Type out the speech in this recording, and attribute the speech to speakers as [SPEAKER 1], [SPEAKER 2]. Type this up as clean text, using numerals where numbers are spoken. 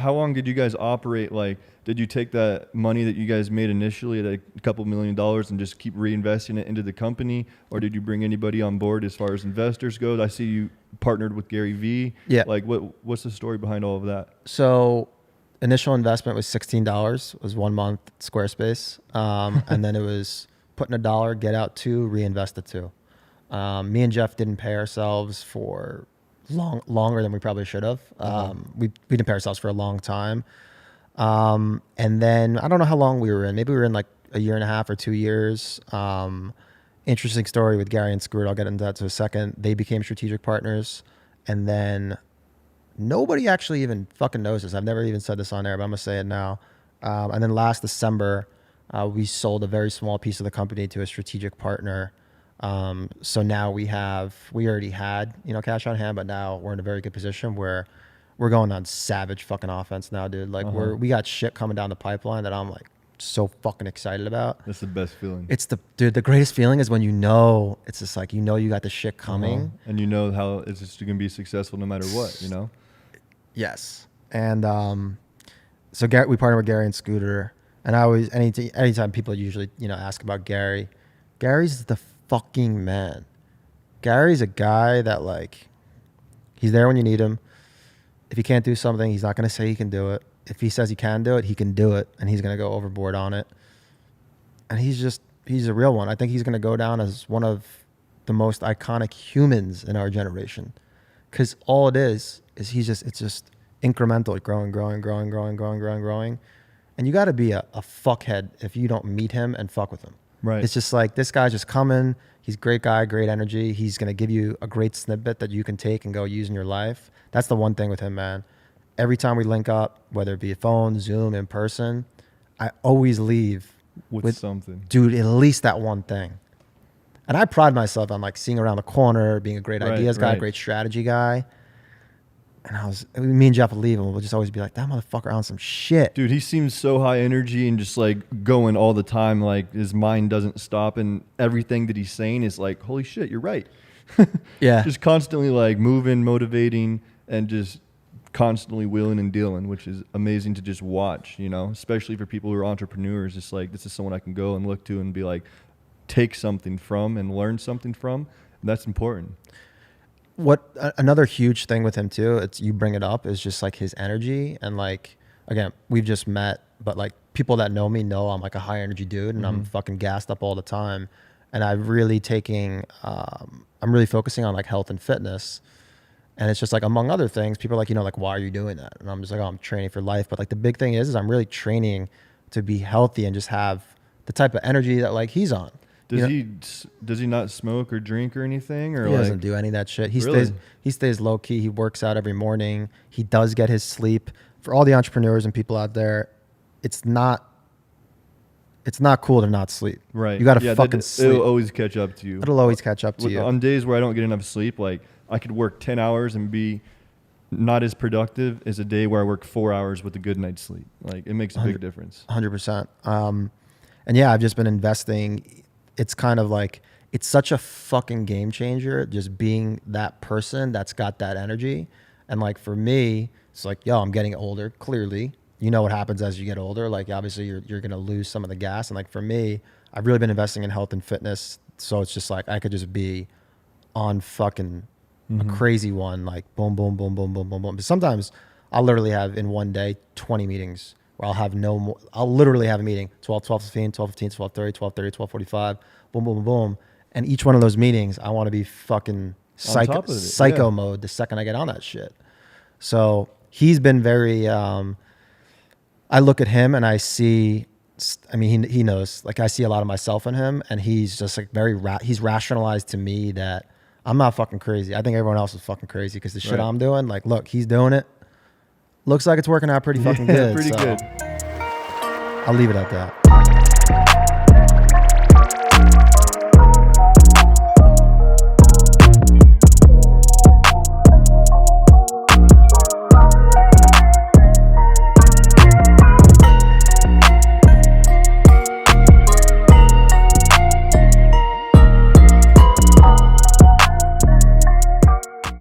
[SPEAKER 1] how long did you guys operate? Like, did you take that money that you guys made initially at a couple $1 million and just keep reinvesting it into the company? Or did you bring anybody on board as far as investors go? I see you partnered with GaryVee.
[SPEAKER 2] Yeah.
[SPEAKER 1] Like, what's the story behind all of that?
[SPEAKER 2] So initial investment was $16. It was 1 month Squarespace. And then it was put in $1, get out 2, reinvest it 2. Me and Jeff didn't pay ourselves for longer than we probably should have. We didn't pay ourselves for a long time. And then I don't know how long we were in. Maybe we were in like a year and a half or 2 years. Interesting story with Gary and Screwed. I'll get into that in a second. They became strategic partners. And then nobody actually even fucking knows this. I've never even said this on air, but I'm going to say it now. And then last December, we sold a very small piece of the company to a strategic partner. So now we already had, cash on hand, but now we're in a very good position where we're going on savage fucking offense now, dude. Like we got shit coming down the pipeline that I'm like so fucking excited about.
[SPEAKER 1] That's the best feeling.
[SPEAKER 2] The greatest feeling is when it's just like, you got the shit coming.
[SPEAKER 1] And you know how it's just going to be successful no matter what,
[SPEAKER 2] Yes. And, so we partnered with Gary and Scooter, and I always, anytime people usually, ask about Gary, Gary's the fucking man. Gary's a guy that like, he's there when you need him. If he can't do something, he's not going to say he can do it. If he says he can do it, he can do it, and he's going to go overboard on it. And he's a real one. I think he's going to go down as one of the most iconic humans in our generation, because all it is it's just incremental, growing. And you got to be a fuckhead if you don't meet him and fuck with him.
[SPEAKER 1] Right.
[SPEAKER 2] It's just like, this guy's just coming. He's a great guy, great energy. He's going to give you a great snippet that you can take and go use in your life. That's the one thing with him, man. Every time we link up, whether it be a phone, Zoom, in person, I always leave
[SPEAKER 1] with something.
[SPEAKER 2] Dude, at least that one thing. And I pride myself on like seeing around the corner, being a great ideas guy, great strategy guy. And me and Jeff would leave and we'll just always be like, that motherfucker on some shit.
[SPEAKER 1] Dude, he seems so high energy and just like going all the time. Like his mind doesn't stop, and everything that he's saying is like, holy shit, you're right.
[SPEAKER 2] Yeah.
[SPEAKER 1] Just constantly like moving, motivating, and just constantly wheeling and dealing, which is amazing to just watch, especially for people who are entrepreneurs. It's like, this is someone I can go and look to and be like, take something from and learn something from. And that's important.
[SPEAKER 2] Another huge thing with him too, you bring it up, is just like his energy. And like, again, we've just met, but like people that know me know I'm like a high energy dude, and I'm fucking gassed up all the time. And I'm really focusing on like health and fitness. And it's just like, among other things, people are like, like, why are you doing that? And I'm just like, I'm training for life. But like the big thing is I'm really training to be healthy and just have the type of energy that like he's on.
[SPEAKER 1] Does he not smoke or drink or anything? Or
[SPEAKER 2] he doesn't do any of that shit. He stays low key. He works out every morning. He does get his sleep. For all the entrepreneurs and people out there, it's not cool to not sleep.
[SPEAKER 1] Right.
[SPEAKER 2] You got to fucking sleep.
[SPEAKER 1] It'll always catch up to you.
[SPEAKER 2] It'll always catch up to you.
[SPEAKER 1] On days where I don't get enough sleep, like I could work 10 hours and be not as productive as a day where I work 4 hours with a good night's sleep. Like it makes a big difference.
[SPEAKER 2] 100%. And yeah, I've just been investing. It's kind of like, it's such a fucking game changer, just being that person that's got that energy. And like for me, it's like, I'm getting older, clearly. You know what happens as you get older. Like obviously you're going to lose some of the gas. And like for me, I've really been investing in health and fitness. So it's just like, I could just be on fucking a crazy one, like boom, boom, boom, boom, boom, boom, boom. But sometimes I'll literally have in one day 20 meetings where I'll literally have a meeting, 12:15, 12:15, 12:30, 12:30, 12:45, boom, boom, boom, boom. And each one of those meetings, I want to be fucking psycho mode the second I get on that shit. So he's been very, I look at him and I see, he knows, like I see a lot of myself in him, and he's just like he's rationalized to me that I'm not fucking crazy. I think everyone else is fucking crazy because the shit I'm doing, like, look, he's doing it. Looks like it's working out pretty fucking good.
[SPEAKER 1] Pretty good.
[SPEAKER 2] I'll leave it at that.